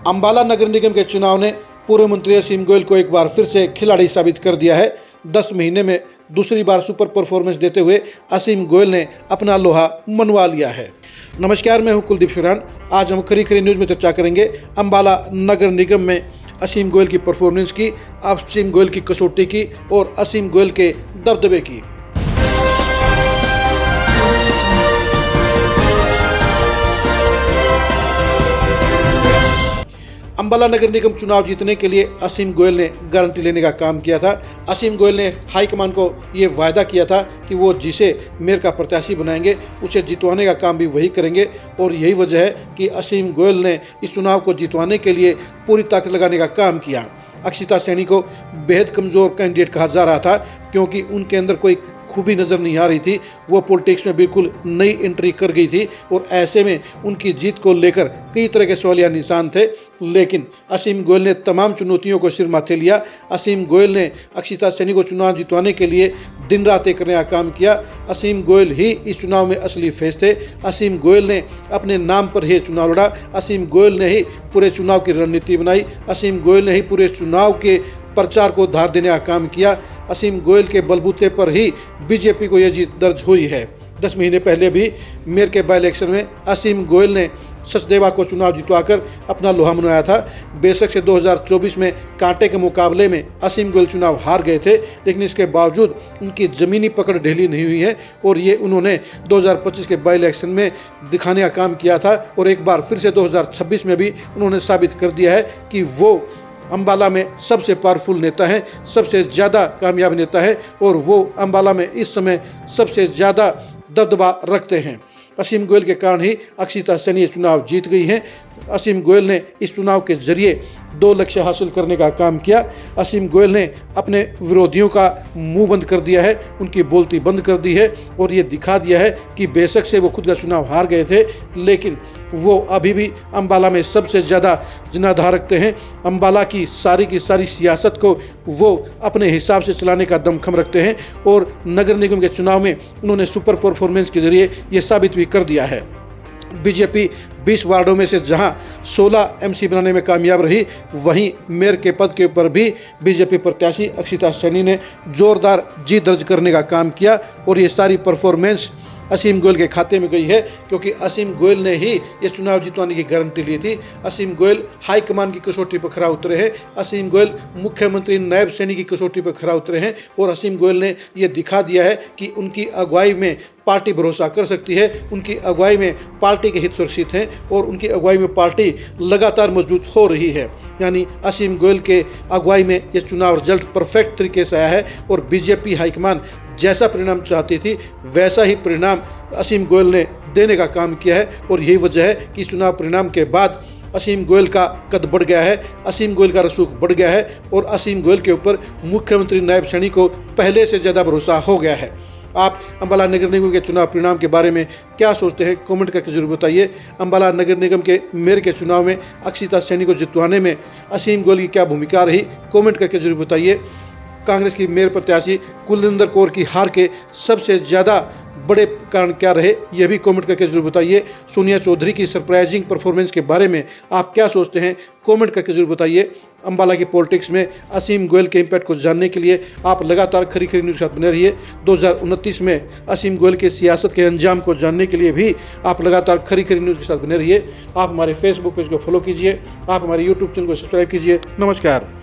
अंबाला नगर निगम के चुनाव ने पूर्व मंत्री असीम गोयल को एक बार फिर से खिलाड़ी साबित कर दिया है। 10 महीने में दूसरी बार सुपर परफॉर्मेंस देते हुए असीम गोयल ने अपना लोहा मनवा लिया है। नमस्कार, मैं हूं कुलदीप शुरान। आज हम खरी खरी न्यूज़ में चर्चा करेंगे अंबाला नगर निगम में असीम गोयल की परफॉर्मेंस की, असीम गोयल की कसौटी की और असीम गोयल के दबदबे की। अंबाला नगर निगम चुनाव जीतने के लिए असीम गोयल ने गारंटी लेने का काम किया था। असीम गोयल ने हाईकमान को ये वायदा किया था कि वो जिसे मेयर का प्रत्याशी बनाएंगे उसे जितवाने का काम भी वही करेंगे, और यही वजह है कि असीम गोयल ने इस चुनाव को जितवाने के लिए पूरी ताकत लगाने का काम किया। अक्षिता सैनी को बेहद कमज़ोर कैंडिडेट कहा जा रहा था क्योंकि उनके अंदर कोई खूबी नज़र नहीं आ रही थी। वो पॉलिटिक्स में बिल्कुल नई एंट्री कर गई थी और ऐसे में उनकी जीत को लेकर कई तरह के सवालिया निशान थे, लेकिन असीम गोयल ने तमाम चुनौतियों को सिर माथे लिया। असीम गोयल ने अक्षिता सैनी को चुनाव जितवाने के लिए दिन रात एक करने का काम किया। असीम गोयल ही इस चुनाव में असली फेस थे। असीम गोयल ने अपने नाम पर ही चुनाव लड़ा। असीम गोयल ने ही पूरे चुनाव की रणनीति बनाई। असीम गोयल ने ही पूरे चुनाव के प्रचार को धार देने का काम किया। असीम गोयल के बलबूते पर ही बीजेपी को यह जीत दर्ज हुई है। 10 महीने पहले भी मेयर के बाई इलेक्शन में असीम गोयल ने सचदेवा को चुनाव जितवाकर अपना लोहा मनवाया था। बेशक से 2024 में कांटे के मुकाबले में असीम गोयल चुनाव हार गए थे, लेकिन इसके बावजूद उनकी ज़मीनी पकड़ ढीली नहीं हुई है और ये उन्होंने 2025 के बाई इलेक्शन में दिखाने का काम किया था। और एक बार फिर से 2026 में भी उन्होंने साबित कर दिया है कि वो अंबाला में सबसे पावरफुल नेता हैं, सबसे ज़्यादा कामयाब नेता है और वो अंबाला में इस समय सबसे ज़्यादा दबदबा रखते हैं। असीम गोयल के कारण ही अक्षिता सैनी चुनाव जीत गई हैं। असीम गोयल ने इस चुनाव के जरिए 2 लक्ष्य हासिल करने का काम किया। असीम गोयल ने अपने विरोधियों का मुंह बंद कर दिया है, उनकी बोलती बंद कर दी है और ये दिखा दिया है कि बेशक से वो खुद का चुनाव हार गए थे, लेकिन वो अभी भी अंबाला में सबसे ज़्यादा जनाधार रखते हैं। अंबाला की सारी सियासत को वो अपने हिसाब से चलाने का दमखम रखते हैं और नगर निगम के चुनाव में उन्होंने सुपर परफॉर्मेंस के जरिए ये साबित भी कर दिया है। बीजेपी 20 वार्डों में से जहां 16 एमसी बनाने में कामयाब रही, वहीं मेयर के पद के ऊपर भी बीजेपी प्रत्याशी अक्षिता सैनी ने जोरदार जीत दर्ज करने का काम किया और ये सारी परफॉर्मेंस असीम गोयल के खाते में गई है क्योंकि असीम गोयल ने ही ये चुनाव जितवाने की गारंटी ली थी। असीम गोयल हाईकमान की कसौटी पर खरा उतरे हैं। असीम गोयल मुख्यमंत्री नायब सैनी की कसौटी पर खरा उतरे हैं और असीम गोयल ने ये दिखा दिया है कि उनकी अगुवाई में पार्टी भरोसा कर सकती है, उनकी अगुवाई में पार्टी के हित सुरक्षित हैं और उनकी अगुवाई में पार्टी लगातार मजबूत हो रही है। यानी असीम गोयल के अगुवाई में ये चुनाव रिजल्ट परफेक्ट तरीके से आया है और बीजेपी हाईकमान जैसा परिणाम चाहती थी वैसा ही परिणाम असीम गोयल ने देने का काम किया है और यही वजह है कि चुनाव परिणाम के बाद असीम गोयल का कद बढ़ गया है, असीम गोयल का रसूख बढ़ गया है और असीम गोयल के ऊपर मुख्यमंत्री नायब सैनी को पहले से ज़्यादा भरोसा हो गया है। आप अंबाला नगर निगम के चुनाव परिणाम के बारे में क्या सोचते हैं, कमेंट करके जरूर बताइए। अंबाला नगर निगम के मेयर के चुनाव में अक्षिता सैनी को जितवाने में असीम गोयल की क्या भूमिका रही, कमेंट करके जरूर बताइए। कांग्रेस की मेयर प्रत्याशी कुलविंदर कौर की हार के सबसे ज़्यादा बड़े कारण क्या रहे, यह भी कमेंट करके जरूर बताइए। सोनिया चौधरी की सरप्राइजिंग परफॉर्मेंस के बारे में आप क्या सोचते हैं, कमेंट करके जरूर बताइए। अंबाला की पॉलिटिक्स में असीम गोयल के इम्पैक्ट को जानने के लिए आप लगातार खरी खरी न्यूज़ के साथ बने रहिए। 2029 में असीम गोयल के सियासत के अंजाम को जानने के लिए भी आप लगातार खरी खरी न्यूज़ के साथ बने रहिए। आप हमारे फेसबुक पेज को फॉलो कीजिए, आप हमारे यूट्यूब चैनल को सब्सक्राइब कीजिए। नमस्कार।